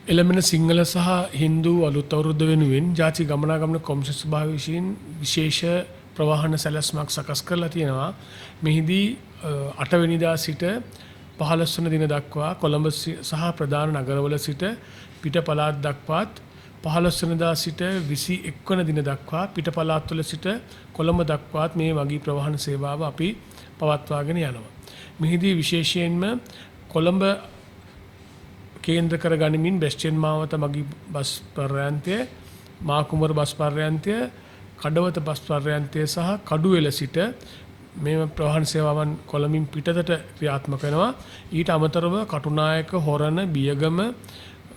එළඹෙන සිංහල සහ හින්දු අලුත් අවුරුද්ද වෙනුවෙන් ජාතික ගමනාගමන කොමිසම සභාව විසින් විශේෂ ප්‍රවාහන සැලැස්මක් සකස් කරලා තියෙනවා. මෙහිදී 8 වෙනිදා සිට 15 වන දින දක්වා කොළඹ සහ ප්‍රධාන නගරවල සිට පිට පළාත් දක්වාත් 15 වෙනිදා සිට 21 වන දින දක්වා පිට පළාත්වල සිට කොළඹ දක්වාත් මේ වගේ ප්‍රවාහන සේවාව අපි පවත්වාගෙන යනවා. මෙහිදී විශේෂයෙන්ම කොළඹ කේන්ද්‍ර කර ගනිමින් බෙස්ටන් මාවත මගී බස් පර්යාන්තය, මාකුමර බස් පර්යාන්තය, කඩවත බස් පර්යාන්තය සහ කඩුවෙල සිට මේ ප්‍රවාහන සේවාවන් කොළඹින් පිටතට ක්‍රියාත්මක වෙනවා. ඊට අමතරව කටුනායක, හොරණ, බියගම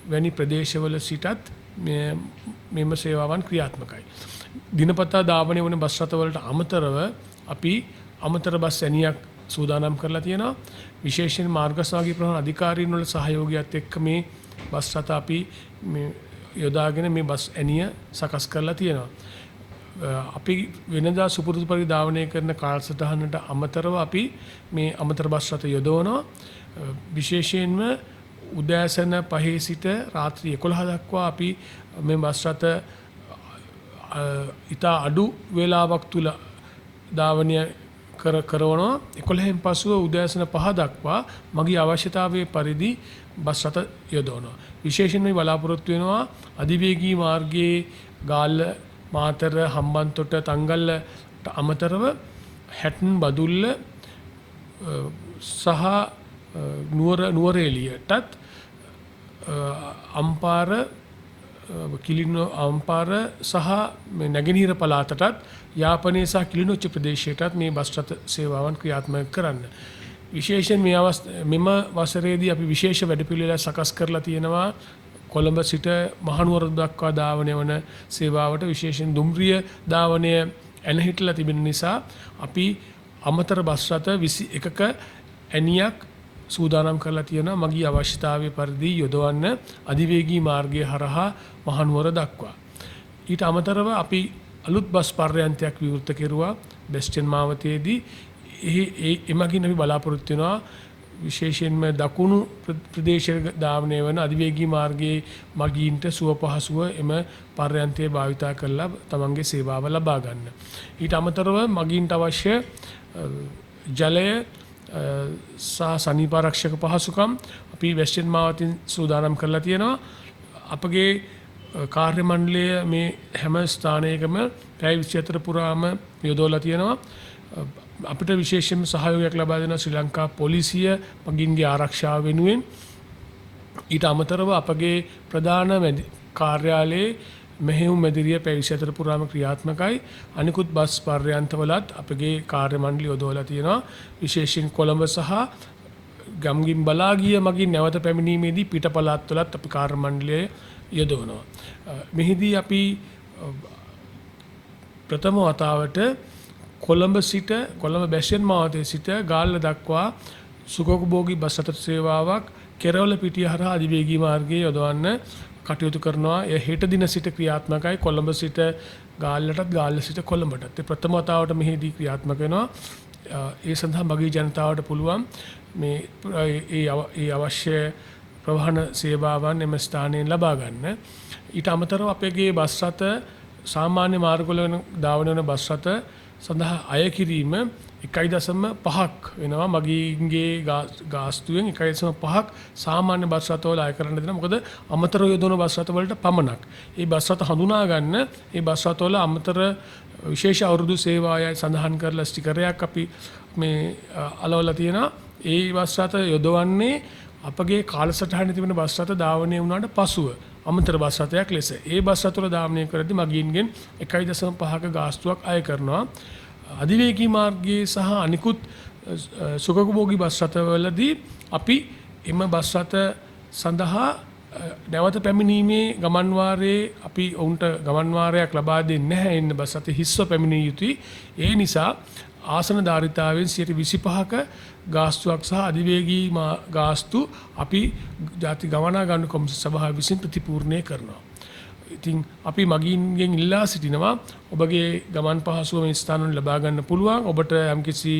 වැනි ප්‍රදේශවල සිටත් මෙම සේවාවන් ක්‍රියාත්මකයි. දිනපතා ධාවනය වන බස් රථවලට අමතරව අපි අමතර බස් ඇණියක් සූදානම් කරලා තියෙනවා. විශේෂයෙන් මාර්ග සහභාගී ප්‍රවාහන අධිකාරීන් වල සහයෝගයත් එක්ක මේ බස් රථ අපි යොදාගෙන මේ බස් ඇණිය සකස් කරලා තියෙනවා. අපි වෙනදා සුපුරුදු පරිදි ධාවනය කරන කාලසටහනට අමතරව අපි මේ අමතර බස් රථ යොදවනවා. විශේෂයෙන්ම උදෑසන 5 සිට රාත්‍රී 11 දක්වා අපි මේ බස් රථ ඉතා අඩු වේලාවක් තුල ධාවනය කරනවා. 11න් පසුව උදෑසන 5 දක්වා මගී අවශ්‍යතාවයේ පරිදි බස් රථ යොදවනවා. විශේෂයෙන්ම බලාපොරොත්තු වෙනවා අධිවේගී මාර්ගයේ ගාල්ල, මාතර, හම්බන්තොට, තංගල්ලට අමතරව හැටන්, බදුල්ල සහ නුවරඑළියටත් අම්පාර, කිලිනෝ අම්පාර සහ නැගෙනහිර පළාතටත් යාපනයේ සහ කිලිනොච්ච ප්‍රදේශයටත් මේ බස් රථ සේවාවන් ක්‍රියාත්මක කරන්න. විශේෂයෙන් මෙම වසරේදී අපි විශේෂ වැඩපිළිවෙළක් සකස් කරලා තියෙනවා. කොළඹ සිට මහනුවර දක්වා ධාවනය වන සේවාවට විශේෂයෙන් දුම්රිය ධාවනය ඇනහිටලා තිබෙන නිසා අපි අමතර බස් රථ 21ක ඇණියක් සූදානම් කරලා තියෙනවා මගී අවශ්‍යතාවයේ පරිදි යොදවන්න අධිවේගී මාර්ගය හරහා මහනුවර දක්වා. ඊට අමතරව අපි අලුත් බස් පර්යාන්තයක් විවෘත කෙරුවා බෙස්ටන් මාවතේදී. එමගින් අපි බලාපොරොත්තු වෙනවා විශේෂයෙන්ම දකුණු ප්‍රදේශයේ ධාවනය වන අධිවේගී මාර්ගයේ මගීන්ට සුව පහසුව එම පර්යාන්තය භාවිතා කරලා තමන්ගේ සේවාව ලබා ගන්න. ඊට අමතරව මගීන්ට අවශ්‍ය ජලය සහ සනීපාරක්ෂක පහසුකම් අපි වෙස්ටර්න් මාවතින් සූදානම් කරලා තියෙනවා. අපගේ කාර්ය මණ්ඩලය මේ හැම ස්ථානයකම පැය 24 පුරාම යොදවලා තියෙනවා. අපිට විශේෂයෙන්ම සහයෝගයක් ලබා දෙන ශ්‍රී ලංකා පොලිසිය මගින්ගේ ආරක්ෂාව වෙනුවෙන්. ඊට අමතරව අපගේ ප්‍රධාන කාර්යාලයේ මෙහෙයුම් මැදිරිය පැය 24 පුරාම ක්‍රියාත්මකයි. අනිකුත් බස් පර්යාන්තවලත් අපගේ කාර්ය මණ්ඩලය යොදවලා තියෙනවා. විශේෂයෙන් කොළඹ සහ ගම්ගින් බලාගිය මගින් නැවත පැමිණීමේදී පිට පළාත්වලත් අපි කාර්ය මණ්ඩලය යොදවනවා. මෙහිදී අපි ප්‍රථම වතාවට කොළඹ සිට කොළඹ බැෂන් මාවතේ සිට ගාල්ල දක්වා සුඛෝපභෝගී බස් රථ සේවාවක් කෙරවල පිටිය හරහා අධිවේගී මාර්ගයේ යොදවන්න කටයුතු කරනවා. එය හෙට දින සිට ක්‍රියාත්මකයි. කොළඹ සිට ගාල්ලටත්, ගාල්ල සිට කොළඹටත්. ඒ ප්‍රථම වතාවට මෙහිදී ක්‍රියාත්මක වෙනවා. ඒ සඳහා මගී ජනතාවට පුළුවන් ඒ අවශ්‍ය ප්‍රවාහන සේවාවන් එම ස්ථානයෙන් ලබා ගන්න. ඊට අමතරව අපගේ බස් රථ සාමාන්‍ය මාර්ගවල ධාවන වන බස් රථ සඳහා අය කිරීම 1.5ක් වෙනවා. මගීන්ගේ ගාස්තුවෙන් 1.5ක් සාමාන්‍ය බස් රථවල අය කරන්න දෙනවා. මොකද අමතර යොදවන බස් රථවලට පමණක්. ඒ බස් රථ හඳුනා ගන්න ඒ බස් රථවල අමතර විශේෂ අවුරුදු සේවාවයි සඳහන් කරලා ස්ටිකරයක් අපි මේ අලවලා තියෙනවා. ඒ බස් රථ යොදවන්නේ අපගේ කාලසටහනේ තිබෙන බස් රථ ධාවනය වුණාට පසුව අමතර බස් රථයක් ලෙස. ඒ බස් රථවල ධාවනය කරද්දී මගීන්ගෙන් 1.5ක ගාස්තුවක් අය කරනවා. අධිවේගී මාර්ගයේ සහ අනිකුත් සුඛෝපභෝගී බස් රථවලදී අපි එම බස් රථ සඳහා නැවත පැමිණීමේ ගමන් වාරයේ අපි ඔවුන්ට ගමන් වාරයක් ලබා දෙන්නේ නැහැ. එන්න බස් රථ හිස්ව පැමිණිය යුතුයි. ඒ නිසා ආසන ධාරිතාවෙන් 25ක ගාස්තුවක් සහ අධිවේගී ගාස්තු අපි ජාතික ගමනාගමන කොමිසම සභාව විසින් ප්‍රතිපූර්ණය කරනවා. ඉතින් අපි මගීන්ගෙන් ඉල්ලා සිටිනවා ඔබගේ ගමන් පහසුව මේ ස්ථානවල ලබා ගන්න පුළුවන්. ඔබට යම්කිසි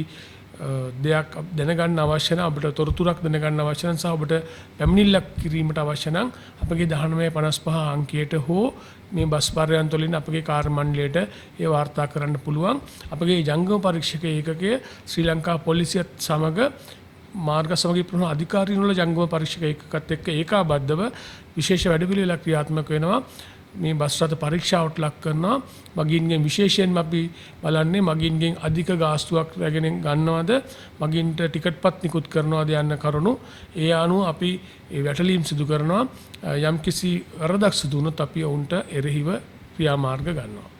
දෙයක් දැනගන්න අවශ්‍ය නම් අපිට තොරතුරක් දැනගන්න අවශ්‍ය නම් සහ ඔබට පැමිණිල්ලක් කිරීමට අවශ්‍ය නම් අපගේ 1955 අංකයට හෝ මේ බස් පර්යන්ත වලින් අපගේ කාර්ය මණ්ඩලයට ඒ වාර්තා කරන්න පුළුවන්. අපගේ ජංගම පරීක්ෂක ඒකකය ශ්‍රී ලංකා පොලිසියත් සමග මාර්ග සමගී ප්‍රමුඛ අධිකාරීන් වල ජංගම පරීක්ෂක ඒකකත් එක්ක ඒකාබද්ධව විශේෂ වැඩපිළිවෙලක් ක්‍රියාත්මක වෙනවා. මේ බස් රථ පරීක්ෂාවට ලක් කරනවා. මගින්ගෙන් විශේෂයෙන්ම අපි බලන්නේ මගින්ගෙන් අධික ගාස්තුවක් රැගෙන ගන්නවද, මගින්ට ටිකට් පත් නිකුත් කරනවද යන්න කරුණු. ඒ අනුව අපි ඒ වැටලීම් සිදු කරනවා. යම්කිසි වරදක් සිදු වුණොත් අපි ඔවුන්ට එරෙහිව ක්‍රියාමාර්ග ගන්නවා.